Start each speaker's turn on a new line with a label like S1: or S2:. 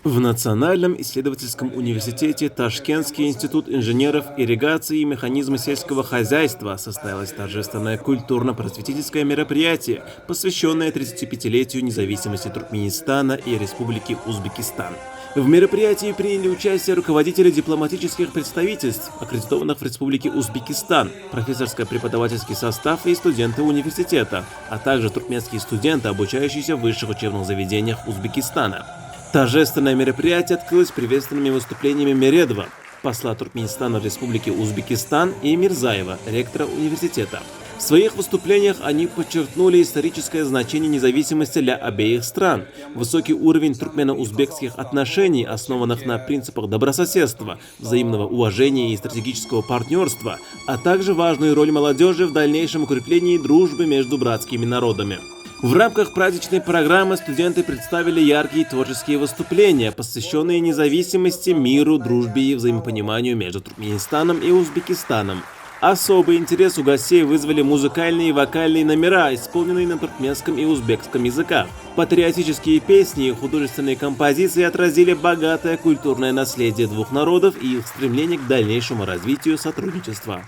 S1: В Национальном исследовательском университете Ташкентский институт инженеров ирригации и механизма сельского хозяйства состоялось торжественное культурно-просветительское мероприятие, посвященное 35-летию независимости Туркменистана и Республики Узбекистан. В мероприятии приняли участие руководители дипломатических представительств, аккредитованных в Республике Узбекистан, профессорско-преподавательский состав и студенты университета, а также туркменские студенты, обучающиеся в высших учебных заведениях Узбекистана. Торжественное мероприятие открылось приветственными выступлениями Мередова, посла Туркменистана в Республике Узбекистан, и Мирзаева, ректора университета. В своих выступлениях они подчеркнули историческое значение независимости для обеих стран, высокий уровень туркмено-узбекских отношений, основанных на принципах добрососедства, взаимного уважения и стратегического партнерства, а также важную роль молодежи в дальнейшем укреплении дружбы между братскими народами. В рамках праздничной программы студенты представили яркие творческие выступления, посвященные независимости, миру, дружбе и взаимопониманию между Туркменистаном и Узбекистаном. Особый интерес у гостей вызвали музыкальные и вокальные номера, исполненные на туркменском и узбекском языках. Патриотические песни и художественные композиции отразили богатое культурное наследие двух народов и их стремление к дальнейшему развитию сотрудничества.